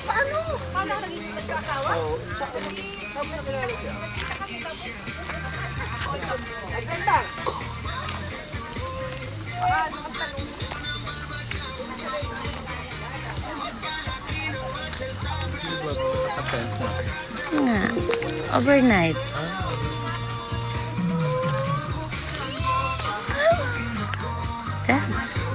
Paano? Paano ka naging magkakawa? Oo. Sabi na kilala siya. Ay, ganda. Nga. Overnight. Dance.